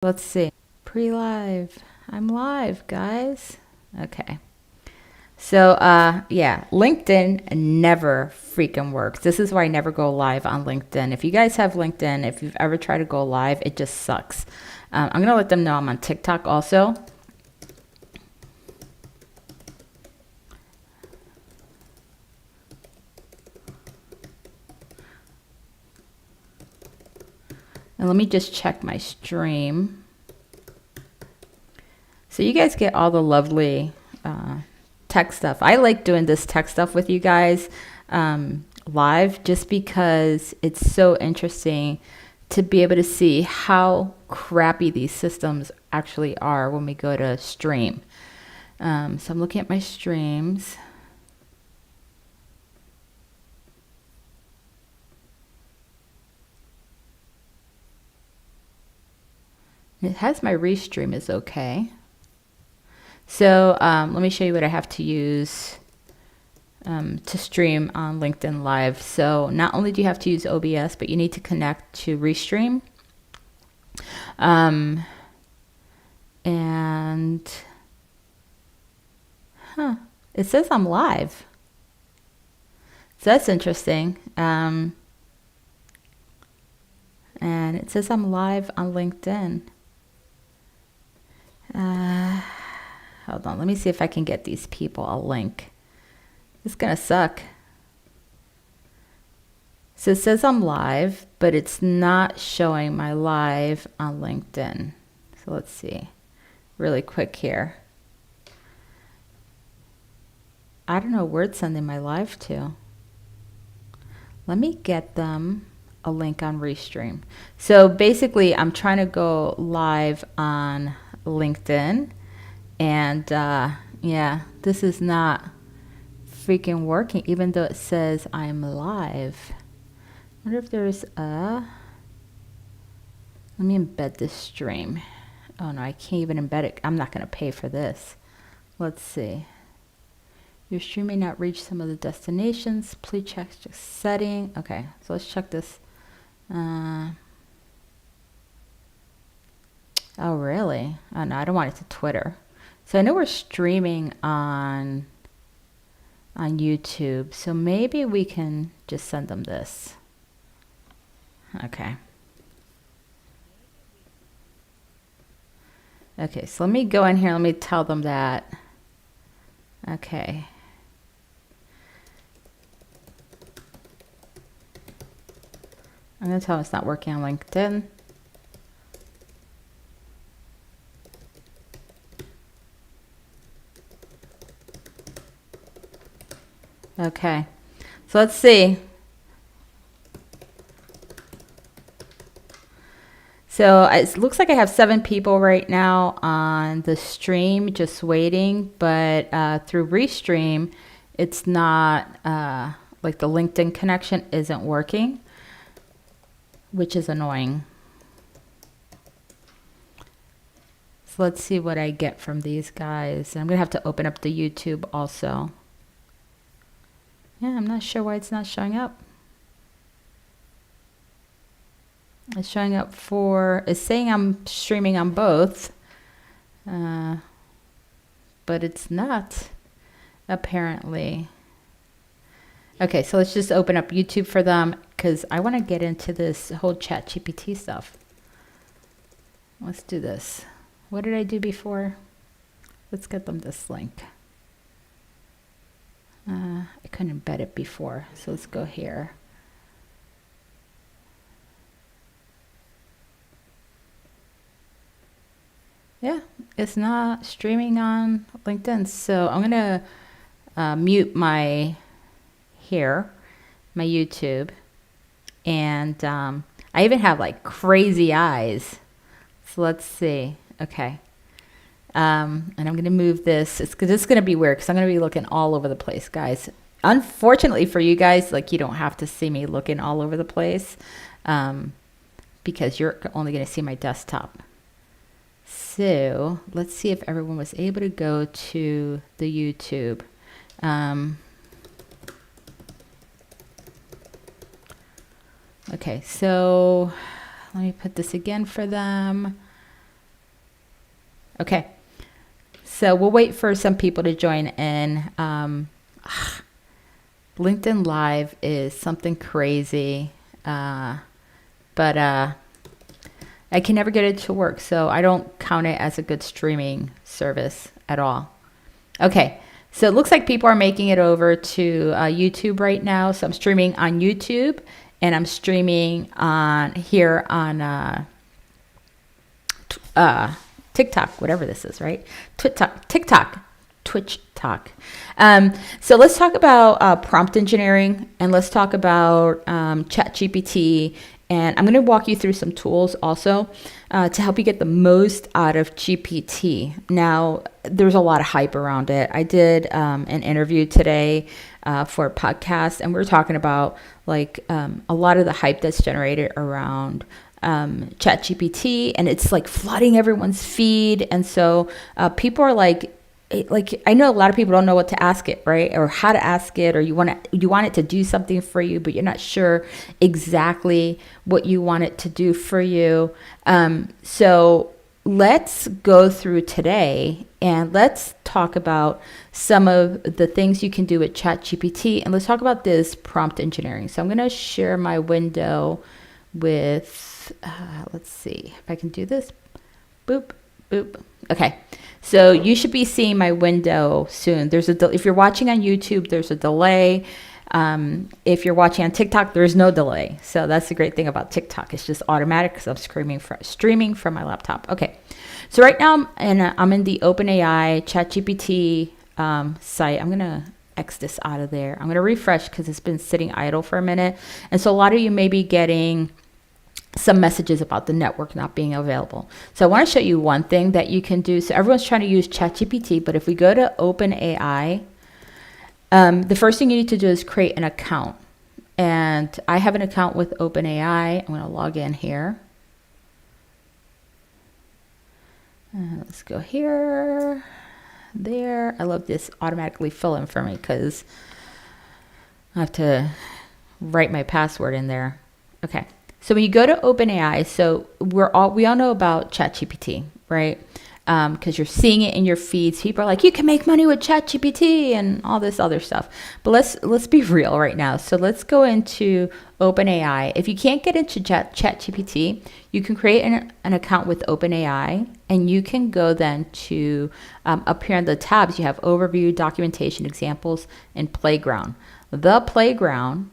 Let's see. Pre-live. I'm live, guys. Okay. So, yeah, LinkedIn never freaking works. This is why I never go live on LinkedIn. If you guys have LinkedIn, if you've ever tried to go live, it just sucks. I'm going to let them know I'm on TikTok also. And let me just check my stream. So you guys get all the lovely tech stuff. I like doing this tech stuff with you guys live just because it's so interesting to be able to see how crappy these systems actually are when we go to stream. So I'm looking at my streams. It has my restream is okay. So let me show you what I have to use to stream on LinkedIn Live. So not only do you have to use OBS, but you need to connect to Restream. And it says I'm live. So that's interesting. And it says I'm live on LinkedIn. Hold on, let me see if I can get these people a link. It's gonna suck. So it says I'm live, but it's not showing my live on LinkedIn. So let's see, really quick here. I don't know where it's sending my live to. Let me get them a link on Restream. So basically, I'm trying to go live on LinkedIn. And yeah, this is not freaking working, even though it says I'm live. I wonder if there's a... Let me embed this stream. Oh no, I can't even embed it. I'm not going to pay for this. Let's see. Your stream may not reach some of the destinations. Please check setting. Okay, so let's check this. Oh, really? Oh no, I don't want it to Twitter. So I know we're streaming on YouTube, so maybe we can just send them this. Okay. Okay, so let me go in here. Let me tell them that. Okay. I'm going to tell them it's not working on LinkedIn. Okay, so let's see. So it looks like I have 7 people right now on the stream just waiting, but through Restream, it's not, like the LinkedIn connection isn't working, which is annoying. So let's see what I get from these guys. I'm going to have to open up the YouTube also. Yeah, I'm not sure why it's not showing up. It's showing up for, it's saying I'm streaming on both, but it's not, apparently. Okay, so let's just open up YouTube for them because I want to get into this whole ChatGPT stuff. Let's do this. What did I do before? Let's get them this link. I couldn't embed it before, so let's go here. Yeah, it's not streaming on LinkedIn, so I'm gonna mute my YouTube, and I even have like crazy eyes. So let's see. Okay. And I'm going to move this. It's going to be weird because I'm going to be looking all over the place, guys. Unfortunately for you guys, like you don't have to see me looking all over the place because you're only going to see my desktop. So let's see if everyone was able to go to the YouTube. Okay, so let me put this again for them. Okay. So we'll wait for some people to join in. LinkedIn Live is something crazy, but I can never get it to work, so I don't count it as a good streaming service at all. Okay, so it looks like people are making it over to YouTube right now. So I'm streaming on YouTube, and I'm streaming on here on TikTok, whatever this is, right? TikTok, Twitch Talk. So let's talk about prompt engineering, and let's talk about ChatGPT. And I'm going to walk you through some tools also to help you get the most out of GPT. Now, there's a lot of hype around it. I did an interview today for a podcast, and we were talking about like a lot of the hype that's generated around ChatGPT, and it's like flooding everyone's feed. And so people are like I know a lot of people don't know what to ask it, right? Or how to ask it, or you want it to do something for you, but you're not sure exactly what you want it to do for you. So let's go through today and let's talk about some of the things you can do with ChatGPT, and let's talk about this prompt engineering. So I'm going to share my window with, let's see if I can do this. Boop, boop. Okay. So you should be seeing my window soon. If you're watching on YouTube, there's a delay. If you're watching on TikTok, there's no delay. So that's the great thing about TikTok. It's just automatic because I'm streaming from my laptop. Okay. So right now I'm in the OpenAI ChatGPT site. I'm going to X this out of there. I'm going to refresh because it's been sitting idle for a minute. And so a lot of you may be getting some messages about the network not being available. So I want to show you one thing that you can do. So everyone's trying to use ChatGPT, but if we go to OpenAI, the first thing you need to do is create an account. And I have an account with OpenAI. I'm going to log in here. Let's go here, there. I love this automatically fill in for me because I have to write my password in there. Okay. So when you go to OpenAI, so we all know about ChatGPT, right? Because you're seeing it in your feeds. People are like, you can make money with ChatGPT and all this other stuff. But let's be real right now. So let's go into OpenAI. If you can't get into ChatGPT, you can create an account with OpenAI, and you can go then to up here in the tabs. You have Overview, Documentation, Examples, and Playground. The Playground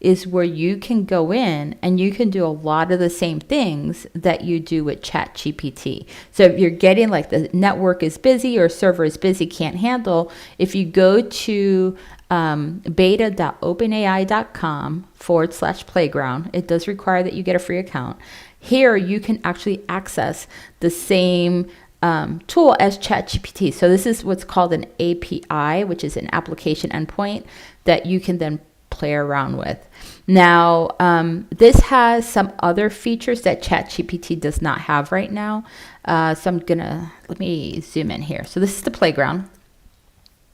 is where you can go in and you can do a lot of the same things that you do with ChatGPT. So if you're getting like the network is busy or server is busy, can't handle, if you go to beta.openai.com/playground, it does require that you get a free account. Here you can actually access the same tool as ChatGPT. So this is what's called an API, which is an application endpoint that you can then play around with. Now, this has some other features that ChatGPT does not have right now. So let me zoom in here. So this is the playground.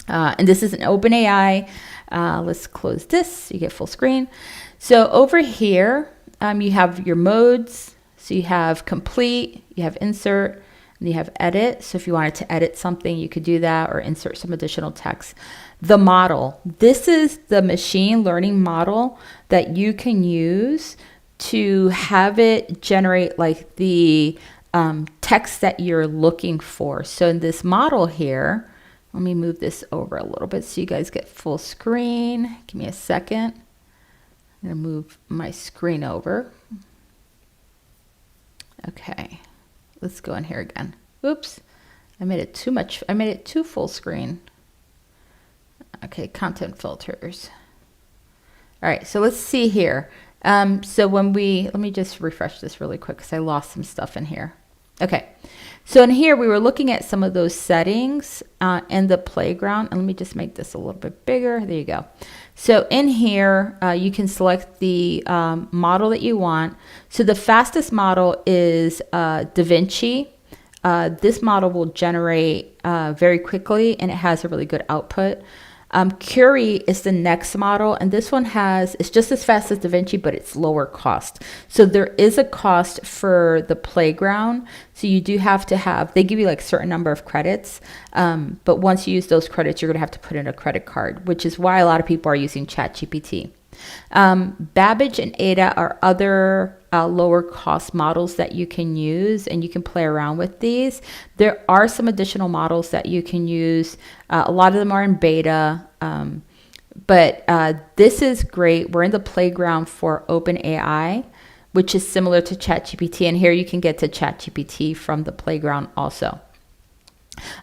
And this is an OpenAI. Let's close this. You get full screen. So over here, you have your modes. So you have complete, you have insert, and you have edit. So if you wanted to edit something, you could do that or insert some additional text. The model. This is the machine learning model that you can use to have it generate like the text that you're looking for. So in this model here, let me move this over a little bit so you guys get full screen. Give me a second. I'm going to move my screen over. Okay. Let's go in here again. Oops. I made it too much. I made it too full screen. Okay, content filters. All right, so let's see here. So let me just refresh this really quick because I lost some stuff in here. Okay, so in here we were looking at some of those settings in the playground. And let me just make this a little bit bigger. There you go. So in here, you can select the model that you want. So the fastest model is DaVinci. This model will generate very quickly, and it has a really good output. Curie is the next model, and this one it's just as fast as DaVinci, but it's lower cost. So there is a cost for the Playground. So you do have to they give you like a certain number of credits. But once you use those credits, you're going to have to put in a credit card, which is why a lot of people are using ChatGPT. Babbage and Ada are other lower cost models that you can use, and you can play around with these. There are some additional models that you can use. A lot of them are in beta, but this is great. We're in the Playground for OpenAI, which is similar to ChatGPT, and here you can get to ChatGPT from the Playground also.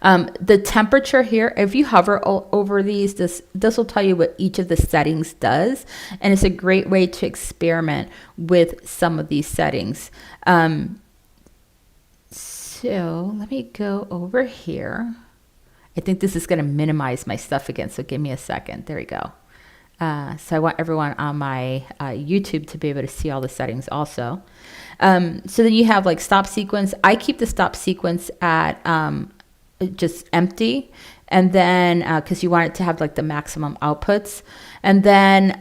The temperature here, if you hover over these, this will tell you what each of the settings does, and it's a great way to experiment with some of these settings. So let me go over here. I think this is going to minimize my stuff again, so give me a second. There we go. So I want everyone on my YouTube to be able to see all the settings also. So then you have like stop sequence. I keep the stop sequence at just empty, and then because you want it to have like the maximum outputs, and then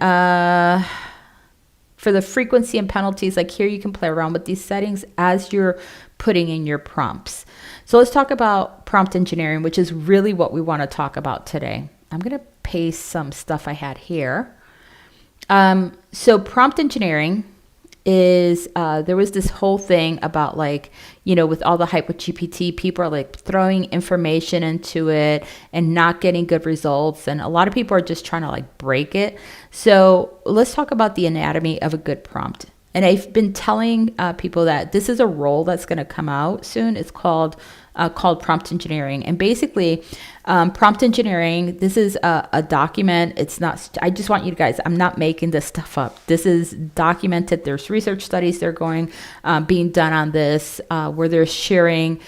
for the frequency and penalties, like here you can play around with these settings as you're putting in your prompts. So let's talk about prompt engineering, which is really what we want to talk about today. I'm going to paste some stuff I had here. So prompt engineering is there was this whole thing about like, with all the hype with GPT, people are like throwing information into it and not getting good results. And a lot of people are just trying to like break it. So let's talk about the anatomy of a good prompt. And I've been telling people that this is a role that's going to come out soon. It's called prompt engineering. And basically, prompt engineering, this is a document. It's not, I just want you guys, I'm not making this stuff up. This is documented. There's research studies that are being done on this, where they're sharing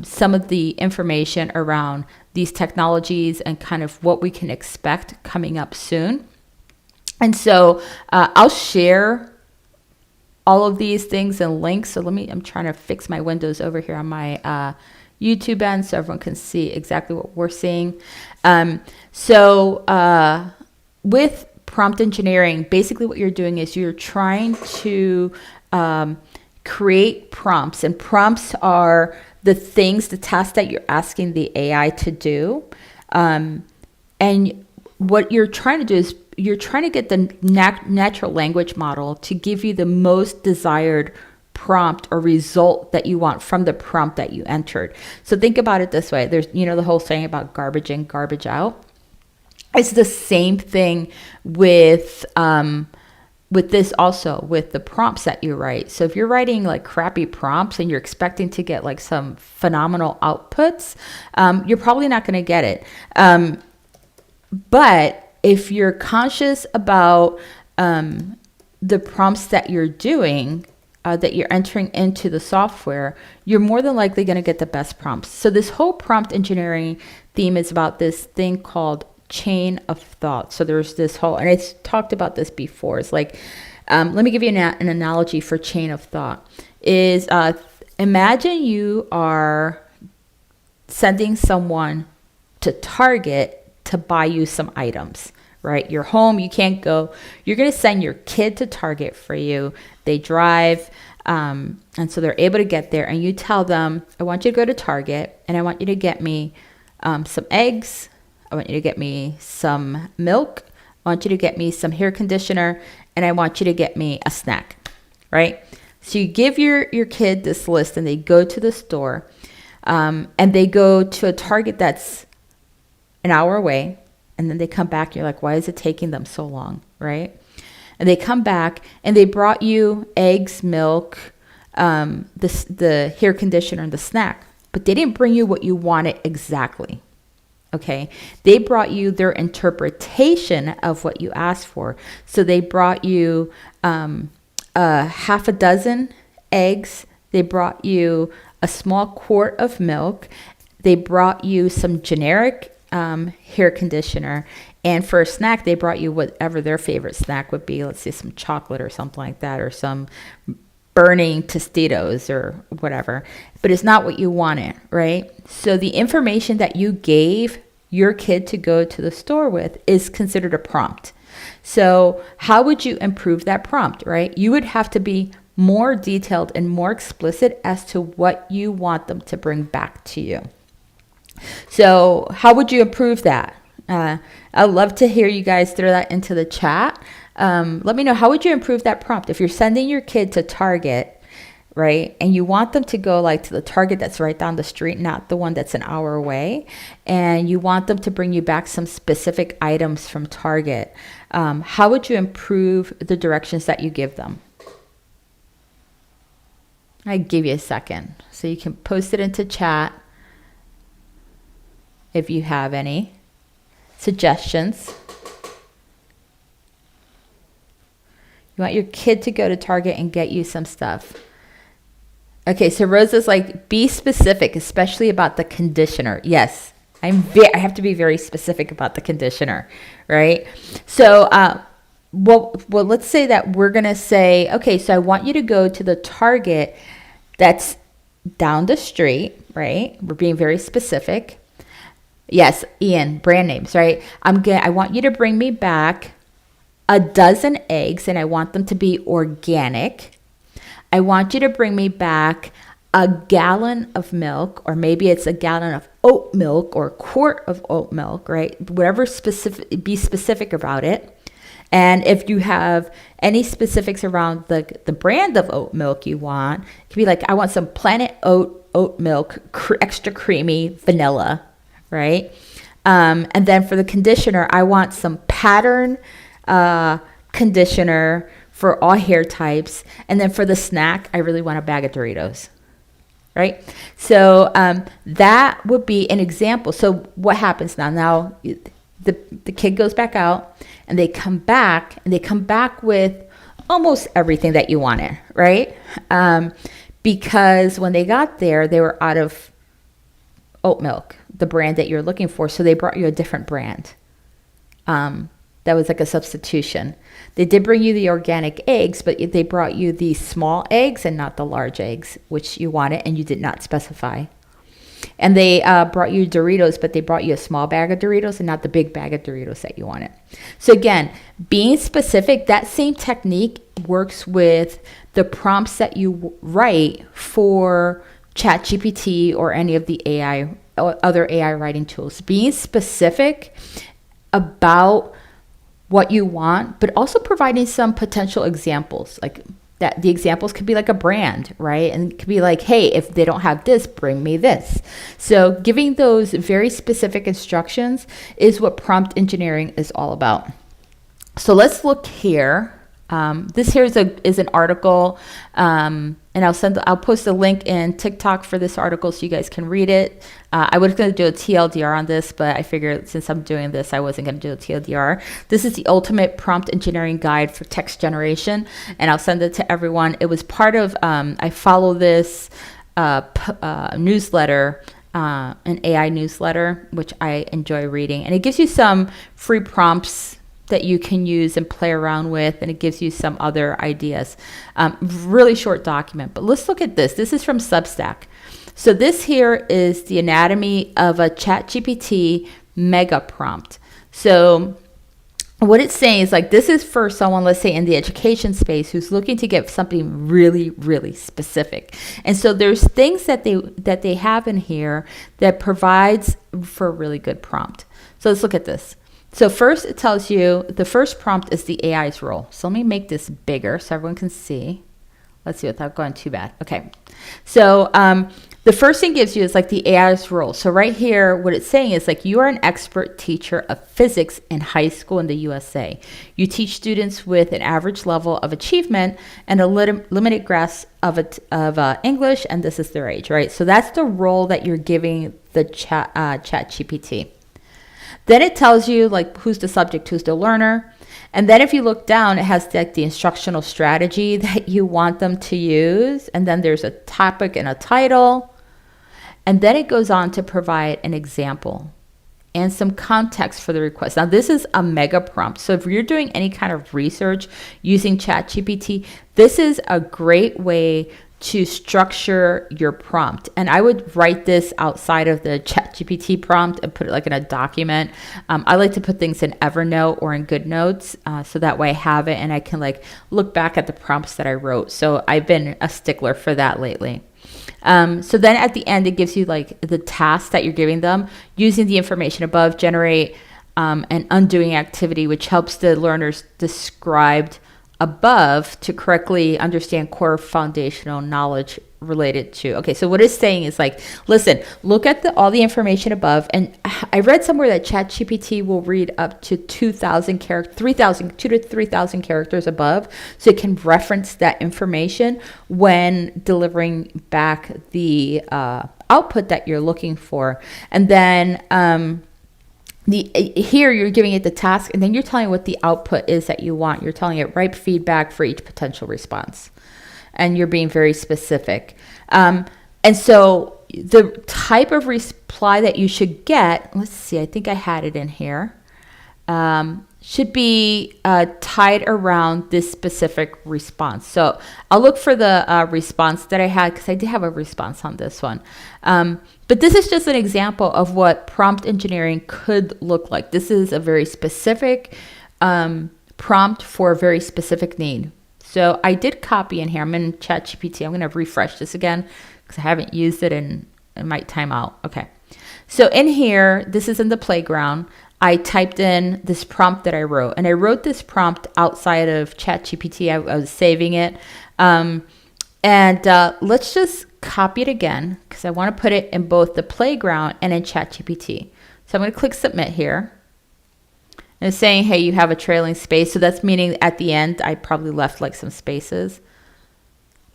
some of the information around these technologies and kind of what we can expect coming up soon. And so I'll share all of these things and links. So I'm trying to fix my windows over here on my YouTube end so everyone can see exactly what we're seeing. So with prompt engineering, basically what you're doing is you're trying to create prompts, and prompts are the tasks that you're asking the AI to do. And what you're trying to do is you're trying to get the natural language model to give you the most desired prompt or result that you want from the prompt that you entered. So think about it this way. There's, the whole saying about garbage in, garbage out. It's the same thing with this also, with the prompts that you write. So if you're writing like crappy prompts and you're expecting to get like some phenomenal outputs, you're probably not going to get it. But if you're conscious about the prompts that you're doing, that you're entering into the software, you're more than likely going to get the best prompts. So this whole prompt engineering theme is about this thing called chain of thought. So there's this whole, and I talked about this before. It's like, let me give you an analogy for chain of thought. Is imagine you are sending someone to Target to buy you some items, right? You're home, you can't go. You're going to send your kid to Target for you. They drive, and so they're able to get there, and you tell them, I want you to go to Target, and I want you to get me some eggs. I want you to get me some milk. I want you to get me some hair conditioner, and I want you to get me a snack, right? So you give your kid this list, and they go to the store, and they go to a Target that's an hour away, and then they come back, and you're like, why is it taking them so long, right? And they come back, and they brought you eggs, milk, the hair conditioner, and the snack, but they didn't bring you what you wanted exactly, okay? They brought you their interpretation of what you asked for. So they brought you half a dozen eggs. They brought you a small quart of milk. They brought you some generic hair conditioner, and for a snack they brought you whatever their favorite snack would be. Let's say some chocolate or something like that, or some burning Tostitos or whatever, but it's not what you wanted, right? So the information that you gave your kid to go to the store with is considered a prompt. So how would you improve that prompt, right? You would have to be more detailed and more explicit as to what you want them to bring back to you. So how would you improve that? I'd love to hear you guys throw that into the chat. Let me know, how would you improve that prompt? If you're sending your kid to Target, right, and you want them to go like to the Target that's right down the street, not the one that's an hour away, and you want them to bring you back some specific items from Target, how would you improve the directions that you give them? I give you a second so you can post it into chat if you have any suggestions. You want your kid to go to Target and get you some stuff. Okay, so Rosa's like, be specific, especially about the conditioner. Yes, I have to be very specific about the conditioner, right? So, well, let's say that we're going to say, okay, so I want you to go to the Target that's down the street, right? We're being very specific. Yes, Ian, brand names, right? I want you to bring me back a dozen eggs, and I want them to be organic. I want you to bring me back a gallon of milk, or maybe it's a gallon of oat milk or a quart of oat milk, right? Whatever specific, be specific about it. And if you have any specifics around the brand of oat milk you want, it could be like, I want some Planet oat milk, extra creamy vanilla, right? And then for the conditioner, I want some pattern conditioner for all hair types. And then for the snack, I really want a bag of Doritos, right? So that would be an example. So what happens now? Now the kid goes back out, and they come back with almost everything that you wanted, right? Because when they got there, they were out of oat milk, the brand that you're looking for. So they brought you a different brand. That was like a substitution. They did bring you the organic eggs, but they brought you the small eggs and not the large eggs, which you wanted and you did not specify. And they brought you Doritos, but they brought you a small bag of Doritos and not the big bag of Doritos that you wanted. So again, being specific, that same technique works with the prompts that you write for ChatGPT or any of the AI or other AI writing tools. Being specific about what you want, but also providing some potential examples, like that the examples could be like a brand, right? And it could be like, hey, if they don't have this, bring me this. So giving those very specific instructions is what prompt engineering is all about. So let's look here. This here is an article, and I'll post a link in TikTok for this article so you guys can read it. I was going to do a TLDR on this, but I figured since I'm doing this, I wasn't going to do a TLDR. This is the ultimate prompt engineering guide for text generation, and I'll send it to everyone. It was part of, I follow this newsletter, an AI newsletter, which I enjoy reading, and it gives you some free prompts that you can use and play around with, and it gives you some other ideas. Really short document, but let's look at this. This is from Substack. So this here is the anatomy of a ChatGPT mega prompt. So what it's saying is like, this is for someone, let's say in the education space, who's looking to get something really, really specific. And so there's things that they have in here that provides for a really good prompt. So let's look at this. So first it tells you the first prompt is the AI's role. So let me make this bigger so everyone can see. Let's see without going too bad. Okay. So the first thing it gives you is like the AI's role. So right here, what it's saying is like, you are an expert teacher of physics in high school in the USA. You teach students with an average level of achievement and a limited grasp of English, and this is their age, right? So that's the role that you're giving the ChatGPT. Then it tells you like who's the subject, who's the learner. And then if you look down, it has like the instructional strategy that you want them to use. And then there's a topic and a title. And then it goes on to provide an example and some context for the request. Now this is a mega prompt. So if you're doing any kind of research using ChatGPT, this is a great way to structure your prompt. And I would write this outside of the ChatGPT prompt and put it like in a document. I like to put things in Evernote or in GoodNotes, so that way I have it and I can like look back at the prompts that I wrote. So I've been a stickler for that lately. So then at the end, it gives you like the task that you're giving them. Using the information above, generate an undoing activity, which helps the learners described above to correctly understand core foundational knowledge related to. Okay, so what it's saying is like, listen, look at all the information above. And I read somewhere that ChatGPT will read up to 2,000 characters, 2 to 3,000 characters above. So it can reference that information when delivering back the output that you're looking for. And then, here you're giving it the task and then you're telling it what the output is that you want. You're telling it write feedback for each potential response. And you're being very specific. And so the type of reply that you should get, let's see, I think I had it in here, should be tied around this specific response. So I'll look for the response that I had because I did have a response on this one. But this is just an example of what prompt engineering could look like. This is a very specific prompt for a very specific need. So I did copy in here. I'm in ChatGPT. I'm going to refresh this again because I haven't used it and it might time out. Okay. So in here, this is in the playground. I typed in this prompt that I wrote. And I wrote this prompt outside of ChatGPT. I was saving it. Let's just copy it again because I want to put it in both the playground and in ChatGPT. So I'm going to click submit here. And it's saying, hey, you have a trailing space. So that's meaning at the end, I probably left like some spaces.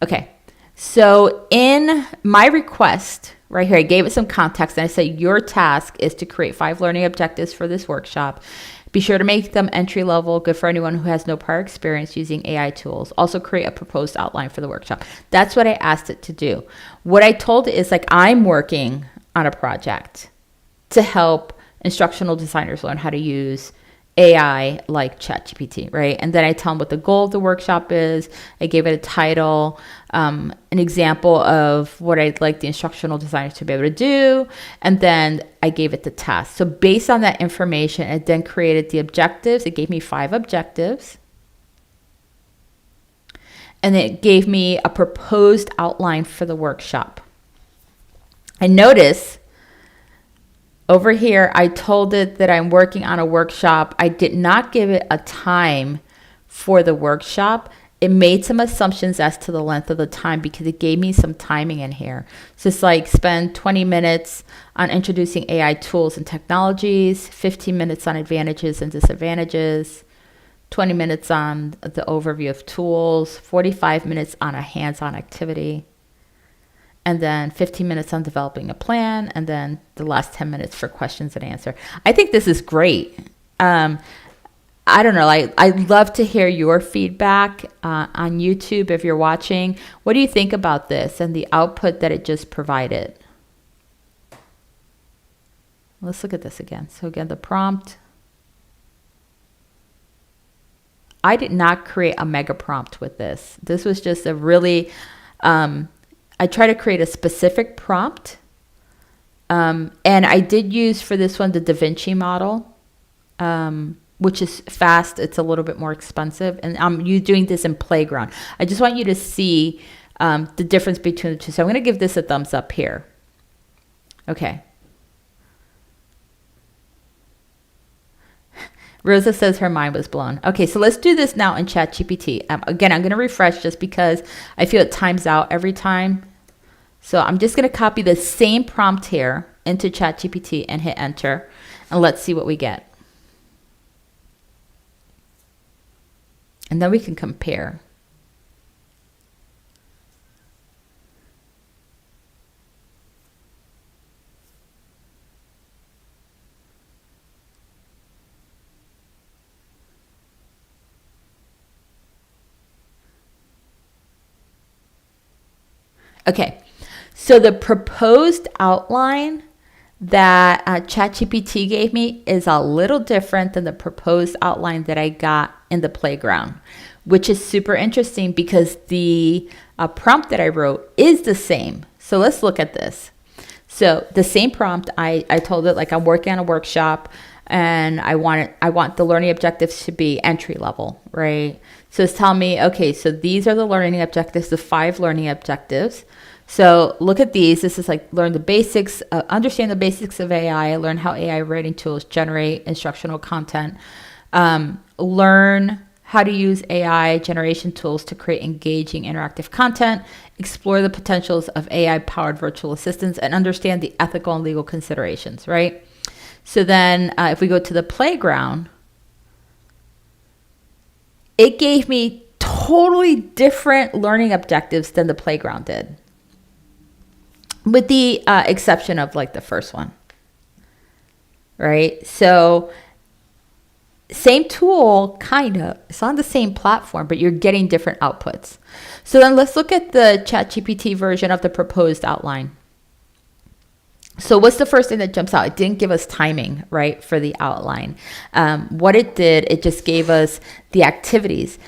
Okay. So in my request right here, I gave it some context and I said, your task is to create 5 learning objectives for this workshop. Be sure to make them entry level, good for anyone who has no prior experience using AI tools. Also create a proposed outline for the workshop. That's what I asked it to do. What I told it is like, I'm working on a project to help instructional designers learn how to use AI like ChatGPT, right? And then I tell them what the goal of the workshop is. I gave it a title, an example of what I'd like the instructional designers to be able to do. And then I gave it the task. So based on that information, it then created the objectives. It gave me 5 objectives. And it gave me a proposed outline for the workshop. And notice over here, I told it that I'm working on a workshop. I did not give it a time for the workshop. It made some assumptions as to the length of the time because it gave me some timing in here. So it's like spend 20 minutes on introducing AI tools and technologies, 15 minutes on advantages and disadvantages, 20 minutes on the overview of tools, 45 minutes on a hands-on activity, and then 15 minutes on developing a plan, and then the last 10 minutes for questions and answer. I think this is great. I don't know. I'd love to hear your feedback on YouTube if you're watching. What do you think about this and the output that it just provided? Let's look at this again. So again, the prompt. I did not create a mega prompt with this. This was just a really... I try to create a specific prompt. And I did use for this one the Da Vinci model, which is fast. It's a little bit more expensive. And I'm doing this in Playground. I just want you to see the difference between the two. So I'm going to give this a thumbs up here. Okay. Rosa says her mind was blown. Okay, so let's do this now in ChatGPT. Again, I'm going to refresh just because I feel it times out every time. So I'm just going to copy the same prompt here into ChatGPT and hit enter. And let's see what we get. And then we can compare. Okay, so the proposed outline that ChatGPT gave me is a little different than the proposed outline that I got in the playground, which is super interesting because the prompt that I wrote is the same. So let's look at this. So the same prompt, I told it like I'm working on a workshop and I want the learning objectives to be entry level, right? So it's telling me, okay, so these are the learning objectives, the 5 learning objectives. So look at these. This is like learn the basics, understand the basics of AI, learn how AI writing tools generate instructional content, learn how to use AI generation tools to create engaging interactive content, explore the potentials of AI-powered virtual assistants, and understand the ethical and legal considerations, right? So then if we go to the playground, it gave me totally different learning objectives than the playground did, with the exception of like the first one, right? So same tool, kind of. It's on the same platform, but you're getting different outputs. So then let's look at the ChatGPT version of the proposed outline. So what's the first thing that jumps out? It didn't give us timing, right, for the outline. What it did, it just gave us the activities.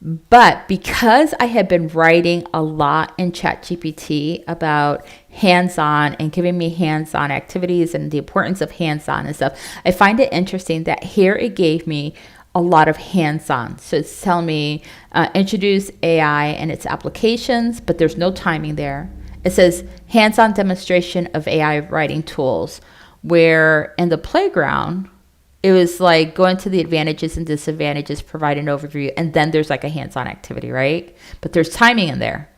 But because I had been writing a lot in ChatGPT about hands-on and giving me hands-on activities and the importance of hands-on and stuff, I find it interesting that here it gave me a lot of hands-on. So it's telling me introduce AI and its applications, but there's no timing there. It says hands-on demonstration of AI writing tools, where in the playground, it was like go into the advantages and disadvantages, provide an overview, and then there's like a hands-on activity, right? But there's timing in there.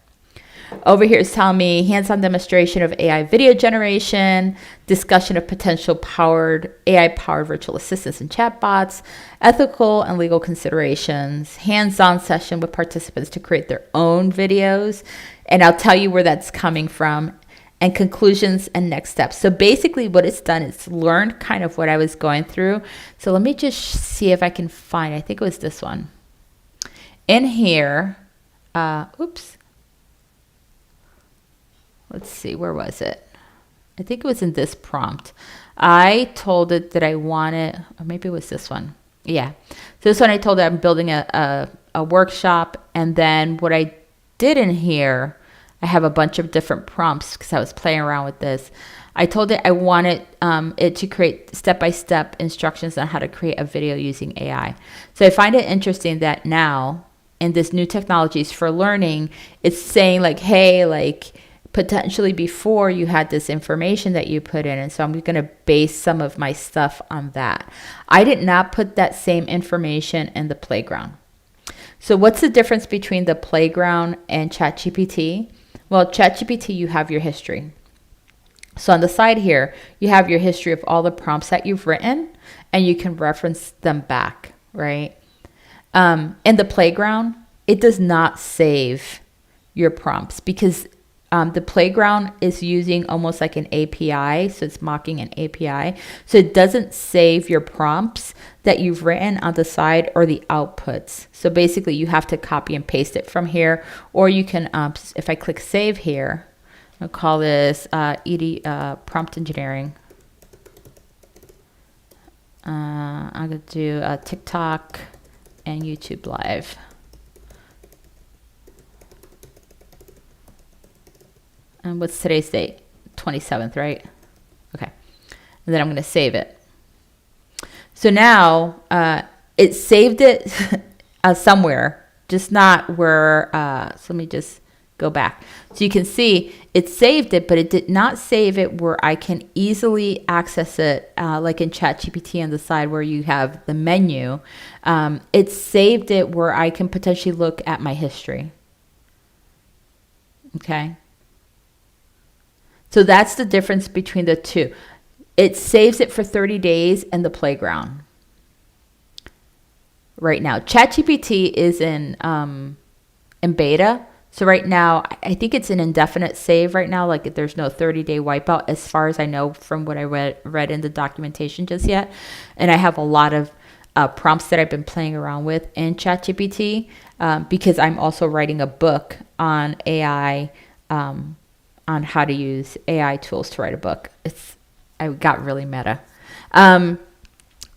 Over here it's telling me hands-on demonstration of AI video generation, discussion of potential AI-powered virtual assistants and chatbots, ethical and legal considerations, hands-on session with participants to create their own videos, and I'll tell you where that's coming from, and conclusions and next steps. So basically what it's done is learned kind of what I was going through. So let me just see if I can find, I think it was this one. In here, oops. Let's see, where was it? I think it was in this prompt. I told it that I wanted, or maybe it was this one. Yeah. So this one I told it I'm building a workshop, and then what I did in here, I have a bunch of different prompts because I was playing around with this. I told it I wanted it to create step-by-step instructions on how to create a video using AI. So I find it interesting that now in this new technologies for learning, it's saying like, hey, like potentially before you had this information that you put in. And so I'm going to base some of my stuff on that. I did not put that same information in the playground. So what's the difference between the playground and ChatGPT? Well, ChatGPT, you have your history. So on the side here, you have your history of all the prompts that you've written, and you can reference them back, right? In the playground, it does not save your prompts because the playground is using almost like an API. So it's mocking an API. So it doesn't save your prompts that you've written on the side or the outputs. So basically you have to copy and paste it from here, or you can, if I click save here, I'll call this prompt engineering. I'm going to do TikTok and YouTube live. And what's today's date? 27th, right? Okay. And then I'm going to save it. So now it saved it somewhere, just not where, so let me just go back. So you can see it saved it, but it did not save it where I can easily access it, like in ChatGPT on the side where you have the menu. It saved it where I can potentially look at my history. Okay. So that's the difference between the two. It saves it for 30 days in the playground. Right now, ChatGPT is in beta. So right now, I think it's an indefinite save right now. Like there's no 30-day wipeout as far as I know from what I read in the documentation just yet. And I have a lot of prompts that I've been playing around with in ChatGPT because I'm also writing a book on AI, on how to use AI tools to write a book. I got really meta.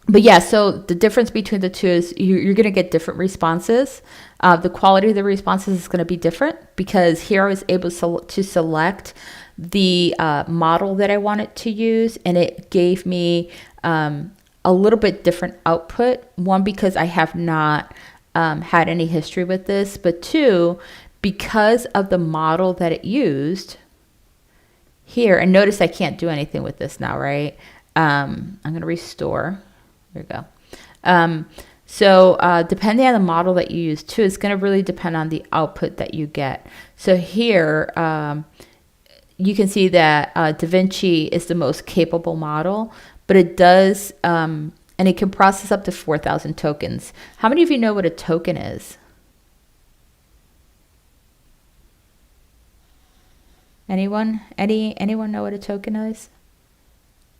But yeah, so the difference between the two is you're going to get different responses. The quality of the responses is going to be different because here I was able to select the model that I wanted to use, and it gave me a little bit different output. One, because I have not had any history with this, but two, because of the model that it used here. And notice I can't do anything with this now, right? I'm going to restore. There we go. So depending on the model that you use too, it's going to really depend on the output that you get. So here, you can see that DaVinci is the most capable model, but it does, and it can process up to 4,000 tokens. How many of you know what a token is? Anyone? Anyone know what a token is?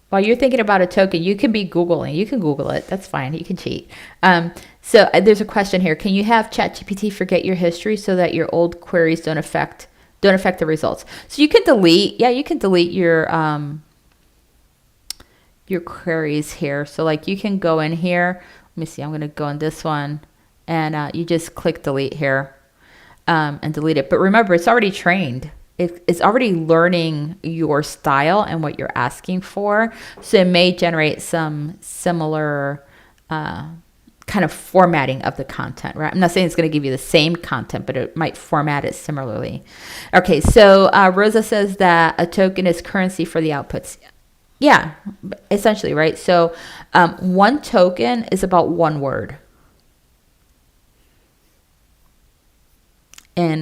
While you're thinking about a token, you can be Googling. You can Google it. That's fine. You can cheat. So there's a question here. Can you have ChatGPT forget your history so that your old queries don't affect the results? So you can delete. Yeah, you can delete your queries here. So like you can go in here. Let me see. I'm going to go in this one, and you just click delete here, and delete it. But remember, it's already trained. It's already learning your style and what you're asking for. So it may generate some similar kind of formatting of the content, right? I'm not saying it's going to give you the same content, but it might format it similarly. Okay, so Rosa says that a token is currency for the outputs. Yeah, essentially, right? So one token is about one word. In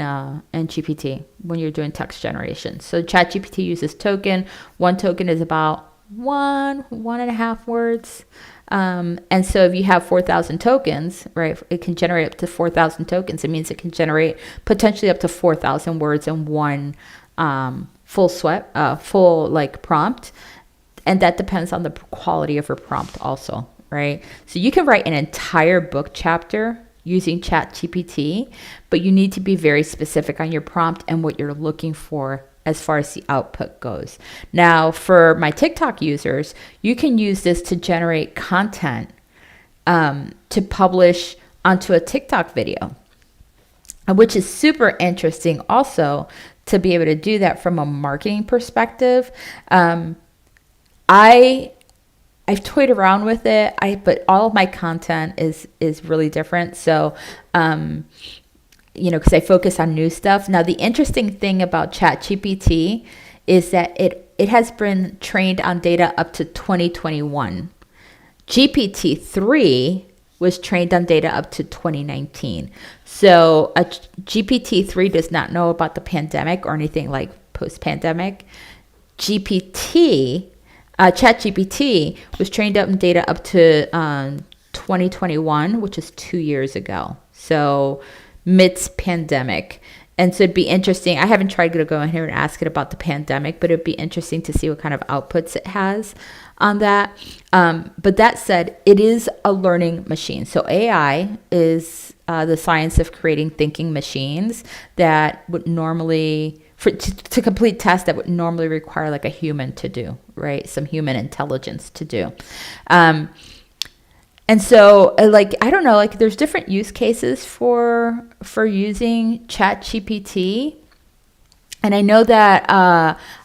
GPT when you're doing text generation. So ChatGPT uses token. One token is about one and a half words. And so if you have 4,000 tokens, right, it can generate up to 4,000 tokens. It means it can generate potentially up to 4,000 words in one full like prompt. And that depends on the quality of your prompt also, right? So you can write an entire book chapter using ChatGPT, but you need to be very specific on your prompt and what you're looking for as far as the output goes. Now, for my TikTok users, you can use this to generate content to publish onto a TikTok video, which is super interesting also to be able to do that from a marketing perspective. I've toyed around with it, but all of my content is really different. So, because I focus on new stuff. Now, the interesting thing about ChatGPT is that it has been trained on data up to 2021. GPT-3 was trained on data up to 2019. So a GPT-3 does not know about the pandemic or anything like post-pandemic. ChatGPT was trained up in data up to 2021, which is 2 years ago. So mid-pandemic. And so it'd be interesting. I haven't tried to go in here and ask it about the pandemic, but it'd be interesting to see what kind of outputs it has on that. But that said, it is a learning machine. So AI is the science of creating thinking machines that would normally... to complete tasks that would normally require like a human to do, right? Some human intelligence to do. And so I don't know, there's different use cases for using ChatGPT. And I know that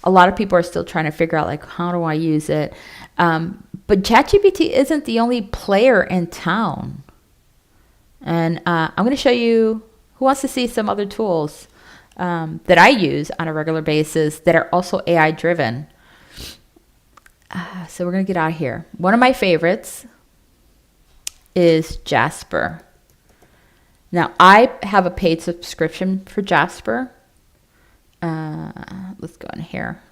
a lot of people are still trying to figure out how do I use it? But ChatGPT isn't the only player in town. And I'm going to show you who wants to see some other tools that I use on a regular basis that are also AI driven. So we're going to get out of here. One of my favorites is Jasper. Now, I have a paid subscription for Jasper. Let's go in here.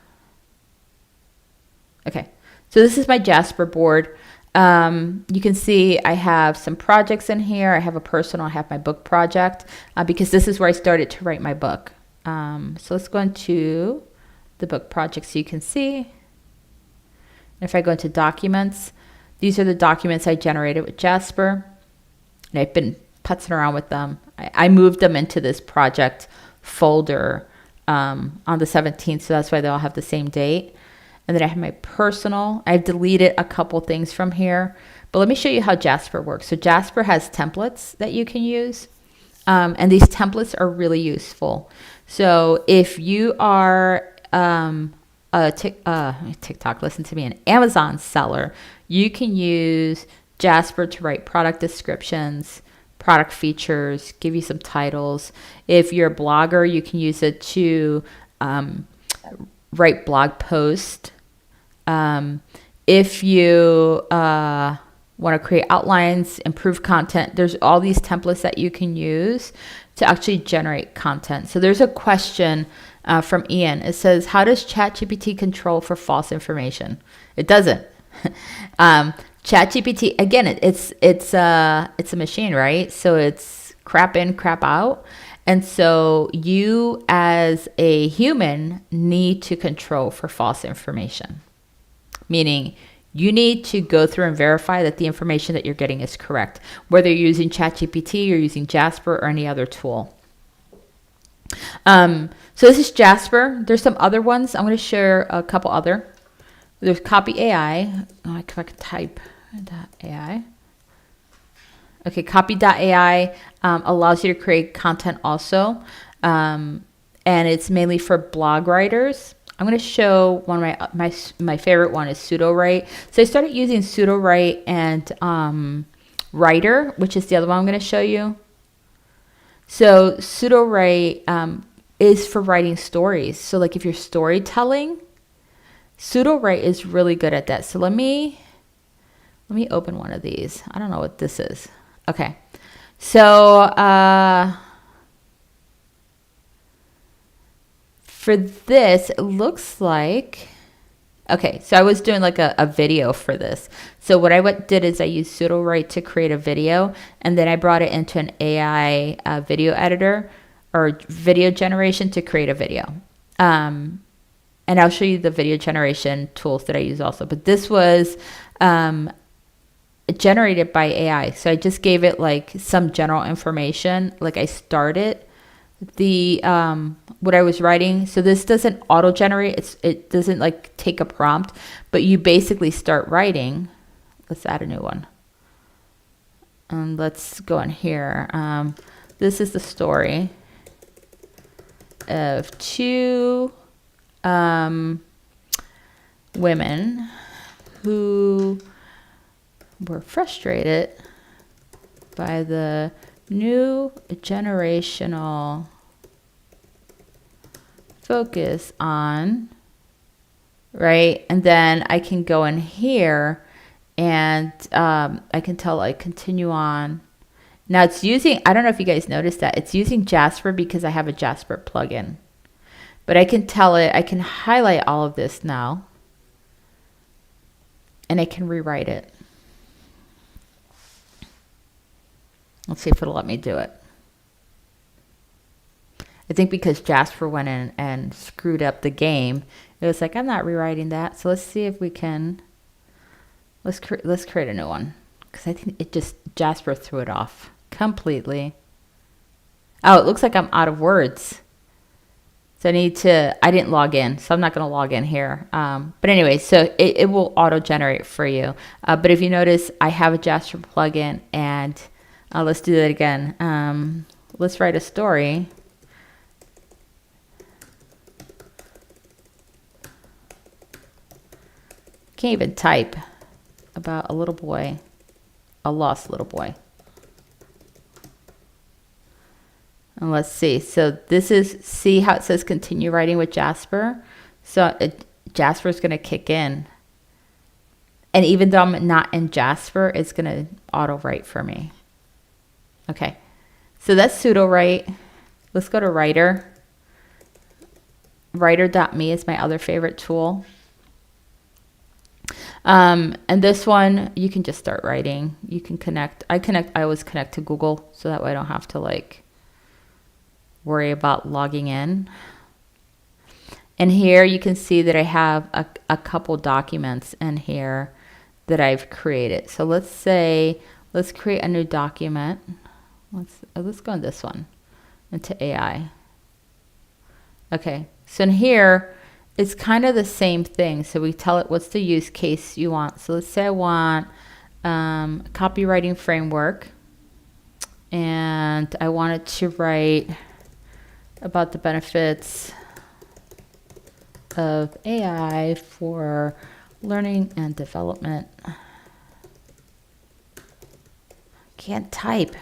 Okay, so this is my Jasper board. You can see I have some projects in here. I have a personal, I have my book project, because this is where I started to write my book. So let's go into the book project so you can see. If I go into documents, these are the documents I generated with Jasper. And I've been putzing around with them. I moved them into this project folder on the 17th, so that's why they all have the same date. And then I have my personal. I've deleted a couple things from here, but let me show you how Jasper works. So Jasper has templates that you can use. And these templates are really useful. So if you are TikTok, listen to me, an Amazon seller, you can use Jasper to write product descriptions, product features, give you some titles. If you're a blogger, you can use it to write blog posts. If you want to create outlines, improve content, there's all these templates that you can use to actually generate content. So there's a question from Ian. It says, how does ChatGPT control for false information? It doesn't. ChatGPT, again, it's a machine, right? So it's crap in, crap out. And so you as a human need to control for false information, meaning you need to go through and verify that the information that you're getting is correct, whether you're using ChatGPT or using Jasper or any other tool. So this is Jasper. There's some other ones. I'm going to share a couple other. There's Copy AI. Oh, if I can type .ai. Okay, Copy.ai allows you to create content also. And it's mainly for blog writers. I'm going to show one of my favorite one is PseudoWrite. So I started using PseudoWrite and Writer, which is the other one I'm going to show you. So PseudoWrite is for writing stories. So like if you're storytelling, PseudoWrite is really good at that. So let me open one of these. I don't know what this is. Okay. So for this, it looks like, okay, so I was doing like a video for this. So what I did is I used PseudoWrite to create a video, and then I brought it into an AI video editor or video generation to create a video. And I'll show you the video generation tools that I use also. But this was generated by AI. So I just gave it like some general information. Like I started the what I was writing. So this doesn't auto generate. It doesn't like take a prompt, but you basically start writing. Let's add a new one. And let's go in here. This is the story of two women who were frustrated by the new generational focus on, right? And then I can go in here and I can tell I continue on. Now it's using, I don't know if you guys noticed that, it's using Jasper because I have a Jasper plugin. But I can tell it, I can highlight all of this now and I can rewrite it. Let's see if it'll let me do it. I think because Jasper went in and screwed up the game, it was like, I'm not rewriting that. So let's see if we can, let's create a new one. Because I think it just, Jasper threw it off completely. Oh, it looks like I'm out of words. So I didn't log in, so I'm not going to log in here. But anyway, so it will auto-generate for you. But if you notice, I have a Jasper plugin, and let's do that again. Let's write a story. Can't even type about a little boy, a lost little boy. And let's see. So this is, see how it says continue writing with Jasper? So Jasper is going to kick in. And even though I'm not in Jasper, it's going to auto write for me. Okay. So that's PseudoWrite. Let's go to Writer. Writer.me is my other favorite tool. And this one, you can just start writing. You can connect. I always connect to Google, so that way I don't have to like worry about logging in. And here you can see that I have a couple documents in here that I've created. So let's say, let's create a new document. Let's go in this one, into AI. Okay, so in here, it's kind of the same thing. So we tell it what's the use case you want. So let's say I want copywriting framework, and I wanted to write about the benefits of AI for learning and development. Can't type.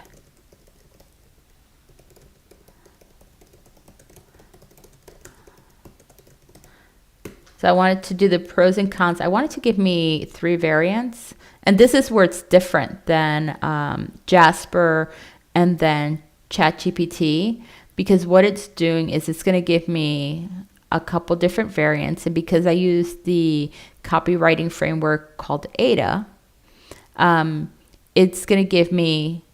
So I wanted to do the pros and cons. I wanted to give me 3 variants. And this is where it's different than Jasper and then ChatGPT, because what it's doing is it's going to give me a couple different variants. And because I use the copywriting framework called Ada, it's going to give me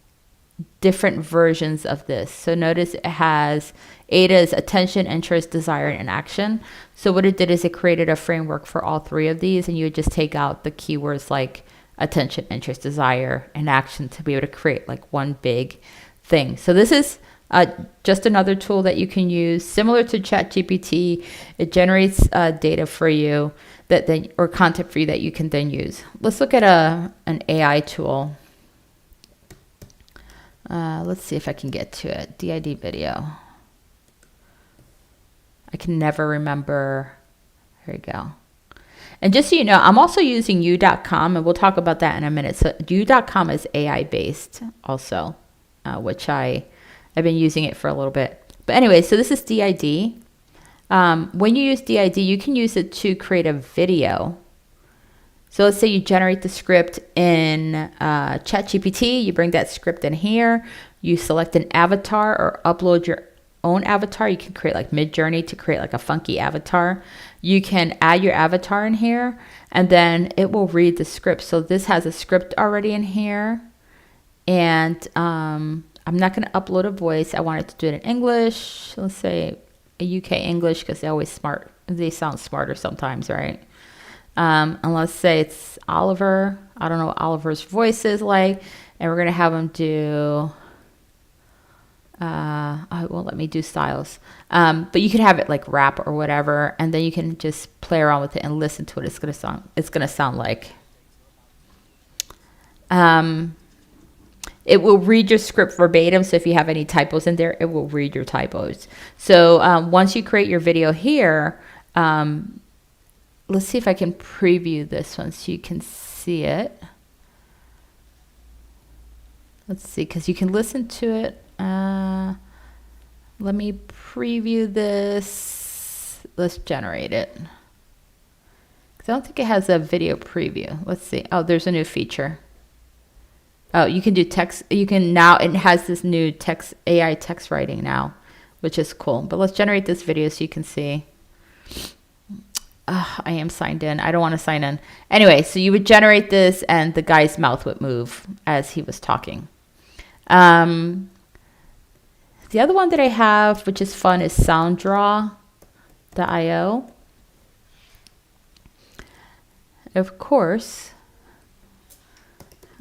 different versions of this. So notice it has Ada's attention, interest, desire, and action. So what it did is it created a framework for all 3 of these, and you would just take out the keywords like attention, interest, desire, and action to be able to create like one big thing. So this is just another tool that you can use similar to ChatGPT. It generates data for you that then, or content for you that you can then use. Let's look at an AI tool. Let's see if I can get to it. DID video. I can never remember. Here we go. And just so you know, I'm also using Youcom, and we'll talk about that in a minute. So Youcom is AI based also, which I've been using it for a little bit. But anyway, so this is DID. When you use DID, you can use it to create a video. So let's say you generate the script in ChatGPT, you bring that script in here, you select an avatar or upload your own avatar. You can create like Mid-Journey to create like a funky avatar. You can add your avatar in here, and then it will read the script. So this has a script already in here, and I'm not going to upload a voice. I wanted to do it in English. Let's say a UK English, because they sound smarter sometimes, right? And let's say it's Oliver. I don't know what Oliver's voice is like. And we're going to have him do, it won't let me do styles. But you can have it like rap or whatever. And then you can just play around with it and listen to what it's going to sound like. It will read your script verbatim. So if you have any typos in there, it will read your typos. So once you create your video here, let's see if I can preview this one so you can see it. Let's see, because you can listen to it. Let me preview this. Let's generate it. Because I don't think it has a video preview. Let's see. Oh, there's a new feature. Oh, you can do text. You can now, it has this new text, AI text writing now, which is cool. But let's generate this video so you can see. I am signed in. I don't want to sign in. Anyway, so you would generate this and the guy's mouth would move as he was talking. The other one that I have, which is fun, is sounddraw.io. Of course,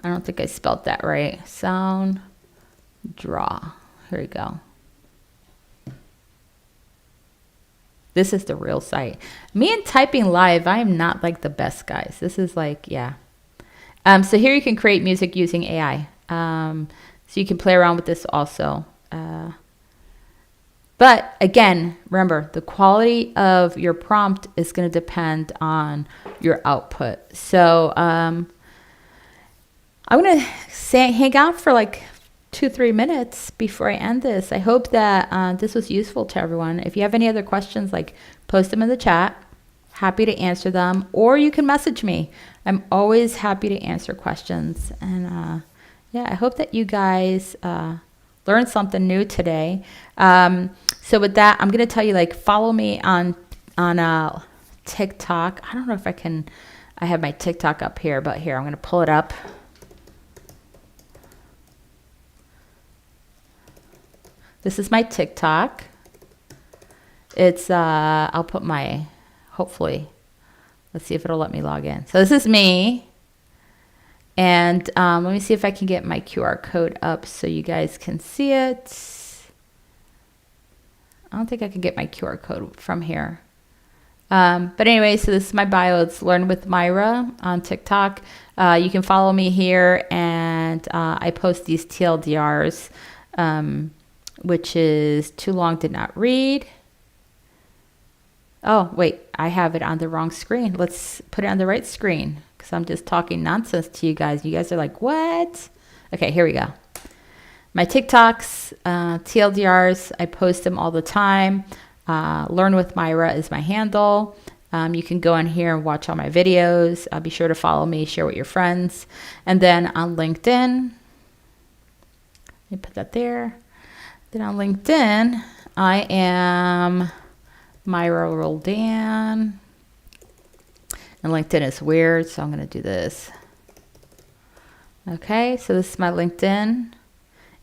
I don't think I spelled that right. Sound draw. Here we go. This is the real site. Me and typing live, I am not like the best, guys. This is like, yeah. So here you can create music using AI. So you can play around with this also. But again, remember, the quality of your prompt is going to depend on your output. So I'm going to hang out for like 2-3 minutes before I end this. I hope that this was useful to everyone. If you have any other questions, like post them in the chat. Happy to answer them, or you can message me. I'm always happy to answer questions. And yeah, I hope that you guys learned something new today. So with that, I'm going to tell you, like, follow me on TikTok. I don't know if I have my TikTok up here, but here, I'm going to pull it up. This is my TikTok. It's, I'll put my, hopefully, let's see if it'll let me log in. So this is me. And let me see if I can get my QR code up so you guys can see it. I don't think I can get my QR code from here. But anyway, so this is my bio. It's Learn with Myra on TikTok. You can follow me here, and I post these TLDRs, which is too long, did not read. Oh, wait, I have it on the wrong screen. Let's put it on the right screen because I'm just talking nonsense to you guys. You guys are like, what? Okay, here we go. My TikToks, TLDRs, I post them all the time. Learn with Myra is my handle. You can go in here and watch all my videos. Be sure to follow me, share with your friends. And then on LinkedIn, let me put that there. Then on LinkedIn, I am Myra Roldan. And LinkedIn is weird, so I'm going to do this. Okay, so this is my LinkedIn.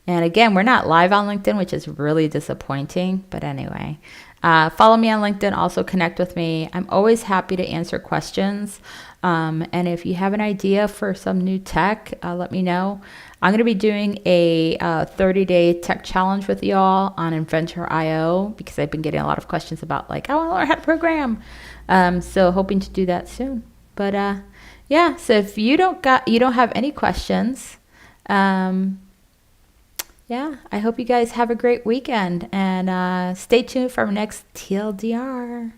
And again, we're not live on LinkedIn, which is really disappointing. But anyway, follow me on LinkedIn. Also connect with me. I'm always happy to answer questions. And if you have an idea for some new tech, let me know. I'm going to be doing a 30-day tech challenge with y'all on Inventor.io because I've been getting a lot of questions about like, I want to learn how to program. So hoping to do that soon. But yeah, so if you don't have any questions, yeah, I hope you guys have a great weekend and stay tuned for our next TLDR.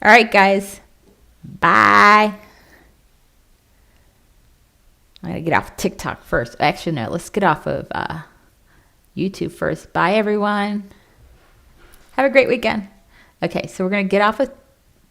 All right, guys. Bye. I'm going to get off TikTok first. Actually, no, let's get off of YouTube first. Bye, everyone. Have a great weekend. Okay, so we're going to get off of